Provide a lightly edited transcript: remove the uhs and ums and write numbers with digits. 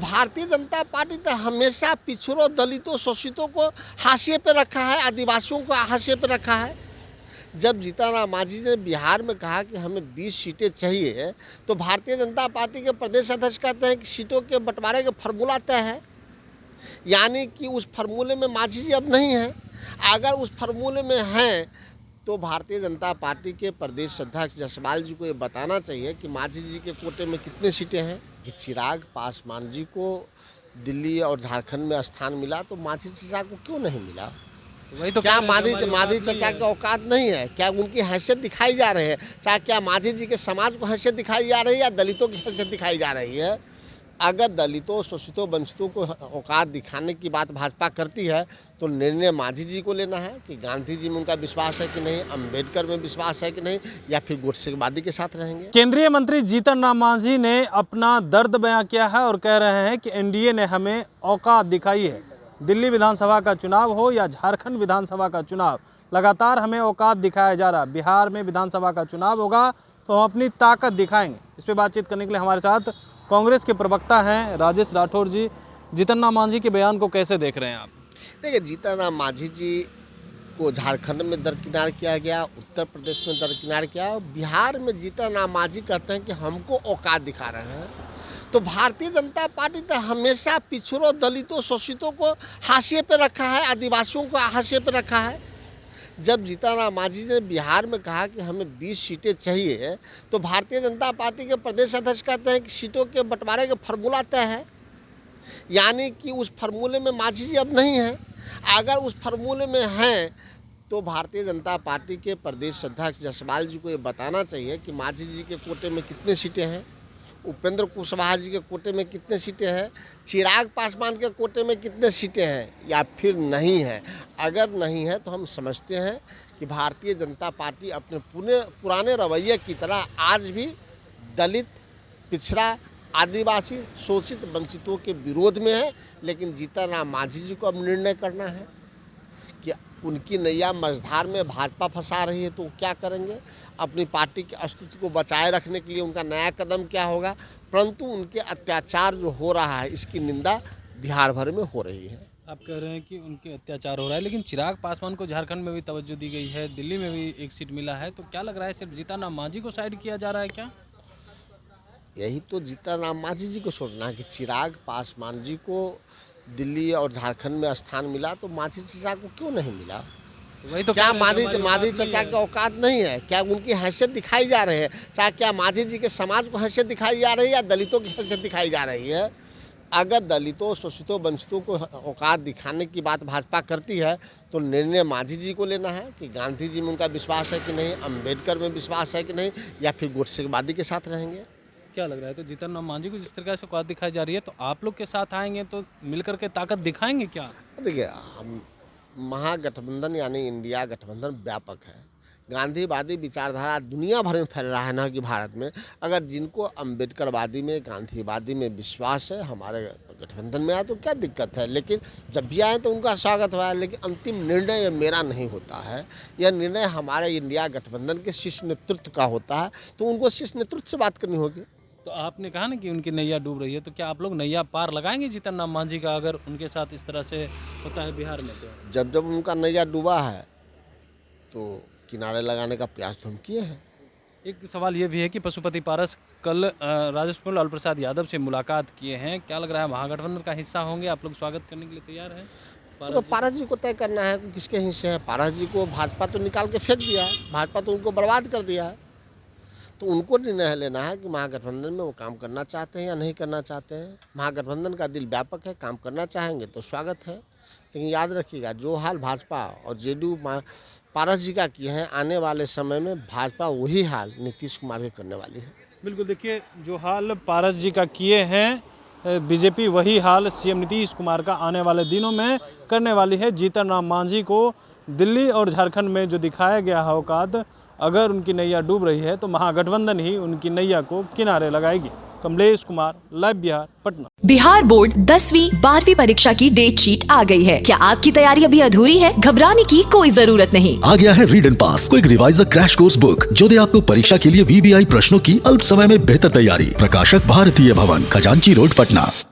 Bharatiya Janata party तो हमेशा पिछड़ों, दलितों, शोषितों को हाशिए पे रखा है, आदिवासियों को हाशिए पे रखा है। जब जीतन राम मांझी ने बिहार में कहा कि हमें 20 सीटें चाहिए, तो भारतीय जनता पार्टी के प्रदेश अध्यक्ष कहते हैं कि सीटों के बंटवारे का फार्मूला तय है, यानी कि उस फार्मूले में मांझी जी अब नहीं हैं। अगर उस फार्मूले में हैं तो भारतीय जनता पार्टी के प्रदेश अध्यक्ष जसपाल जी को ये बताना चाहिए कि मांझी जी के कोटे में कितने सीटें हैं। कि चिराग पासवान जी को दिल्ली और झारखंड में स्थान मिला तो मांझी चाचा को क्यों नहीं मिला? वही तो क्या मांझी चाचा की औकात नहीं है? क्या उनकी हैसियत दिखाई जा रही है? चाहे क्या मांझी जी के समाज को हैसियत दिखाई जा रही है या दलितों की हैसियत दिखाई जा रही है? अगर दलितों, शोषितों, वंचितों को औकात दिखाने की बात भाजपा करती है तो निर्णय मांझी जी को लेना है कि गांधी जी में उनका विश्वास है कि नहीं, अंबेडकर में विश्वास है कि नहीं, या फिर गोडसेवादी के साथ रहेंगे। केंद्रीय मंत्री जीतन राम मांझी ने अपना दर्द बयां किया है और कह रहे हैं कि एनडीए ने हमें औकात दिखाई है। दिल्ली विधानसभा का चुनाव हो या झारखंड विधानसभा का चुनाव, लगातार हमें औकात दिखाया जा रहा। बिहार में विधानसभा का चुनाव होगा तो हम अपनी ताकत दिखाएंगे। इस पर बातचीत करने के लिए हमारे साथ कांग्रेस के प्रवक्ता हैं राजेश राठौर जी। जीतन राम मांझी के बयान को कैसे देख रहे हैं आप? देखिए, जीतन राम मांझी जी को झारखंड में दरकिनार किया गया, उत्तर प्रदेश में दरकिनार किया, और बिहार में जीतन राम मांझी कहते हैं कि हमको औकात दिखा रहे हैं। तो भारतीय जनता पार्टी तो हमेशा पिछड़ों, दलितों, शोषितों को हाशिए पे रखा है, आदिवासियों को हाशिए पे रखा है। जब जीतन राम मांझी ने बिहार में कहा कि हमें 20 सीटें चाहिए, तो भारतीय जनता पार्टी के प्रदेश अध्यक्ष कहते हैं कि सीटों के बंटवारे का फार्मूला तय है, यानी कि उस फार्मूले में मांझी जी अब नहीं हैं। अगर उस फार्मूले में हैं तो भारतीय जनता पार्टी के प्रदेश अध्यक्ष जसपाल जी को ये बताना चाहिए कि मांझी जी के कोटे में कितने सीटें हैं, उपेंद्र कुशवाहा जी के कोटे में कितने सीटें हैं, चिराग पासवान के कोटे में कितने सीटें हैं, या फिर नहीं है। अगर नहीं है तो हम समझते हैं कि भारतीय जनता पार्टी अपने पुराने रवैये की तरह आज भी दलित, पिछड़ा, आदिवासी, शोषित, वंचितों के विरोध में है। लेकिन जीतन राम मांझी जी को अब निर्णय करना है कि उनकी नैया मझधार में भाजपा फंसा रही है तो क्या करेंगे, अपनी पार्टी के अस्तित्व को बचाए रखने के लिए उनका नया कदम क्या होगा। परंतु उनके अत्याचार जो हो रहा है इसकी निंदा बिहार भर में हो रही है। आप कह रहे हैं कि उनके अत्याचार हो रहा है, लेकिन चिराग पासवान को झारखंड में भी तवज्जो दी गई है, दिल्ली में भी एक सीट मिला है, तो क्या लग रहा है सिर्फ जीतन राम मांझी को साइड किया जा रहा है क्या? यही तो जीतन राम मांझी जी को सोचना है कि चिराग पासवान जी को दिल्ली और झारखंड में स्थान मिला तो मांझी चाचा को क्यों नहीं मिला? वही तो क्या मांझी चाचा की औकात नहीं है? क्या उनकी हैसियत दिखाई जा रही है? चाहे क्या मांझी जी के समाज को हैसियत दिखाई जा रही है या दलितों की हैसियत दिखाई जा रही है? अगर दलितों, शोषितों, वंचितों को औकात दिखाने की बात भाजपा करती है तो निर्णय मांझी जी को लेना है कि गांधी जी में उनका विश्वास है कि नहीं, अंबेडकर में विश्वास है कि नहीं, या फिर गोडसेवादी के साथ रहेंगे। क्या लग रहा है? तो जीतन राम मांझी को जिस तरह से औकात दिखाई जा रही है, तो आप लोग के साथ आएंगे तो मिलकर के ताकत दिखाएंगे क्या? देखिए, महागठबंधन यानी इंडिया गठबंधन व्यापक है। गांधीवादी विचारधारा दुनिया भर में फैल रहा है, ना कि भारत में। अगर जिनको अंबेडकरवादी में, गांधीवादी में विश्वास है, हमारे गठबंधन में आए तो क्या दिक्कत है। लेकिन जब भी आए तो उनका स्वागत हुआ है। लेकिन अंतिम निर्णय मेरा नहीं होता है, यह निर्णय हमारे इंडिया गठबंधन के शीर्ष नेतृत्व का होता है, तो उनको शीर्ष नेतृत्व से बात करनी होगी। तो आपने कहा ना कि उनकी नैया डूब रही है, तो क्या आप लोग नैया पार लगाएंगे जीतन राम मांझी का, अगर उनके साथ इस तरह से होता है बिहार में? तो जब उनका नैया डूबा है तो किनारे लगाने का प्रयास तो हम किए हैं। एक सवाल ये भी है कि पशुपति पारस कल राजस्व लालू प्रसाद यादव से मुलाकात किए हैं, क्या लग रहा है महागठबंधन का हिस्सा होंगे? आप लोग स्वागत करने के लिए तैयार हैं? तो पारस जी को तय करना है कि किसके हिस्से हैं। पारस जी को भाजपा तो निकाल के फेंक दिया है, भाजपा तो उनको बर्बाद कर दिया है। तो उनको निर्णय लेना है कि महागठबंधन में वो काम करना चाहते हैं या नहीं करना चाहते हैं। महागठबंधन का दिल व्यापक है, काम करना चाहेंगे तो स्वागत है। लेकिन याद रखिएगा, जो हाल भाजपा और जेडीयू पारस जी का किए हैं, आने वाले समय में भाजपा वही हाल नीतीश कुमार के करने वाली है। बिल्कुल, देखिए, जो हाल पारस जी का किए हैं बीजेपी, वही हाल सीएम नीतीश कुमार का आने वाले दिनों में करने वाली है। जीतन राम मांझी को दिल्ली और झारखंड में जो दिखाया गया है औकात, अगर उनकी नैया डूब रही है तो महागठबंधन ही उनकी नैया को किनारे लगाएगी। कमलेश कुमार, लाइव बिहार, पटना। बिहार बोर्ड 10वीं 12वीं परीक्षा की डेट शीट आ गई है। क्या आपकी तैयारी अभी अधूरी है? घबराने की कोई जरूरत नहीं। आ गया है read and pass, quick reviser crash course book, जो दे आपको परीक्षा के लिए VVI प्रश्नों की अल्प समय में बेहतर तैयारी। प्रकाशक भारतीय भवन, खजांची रोड, पटना।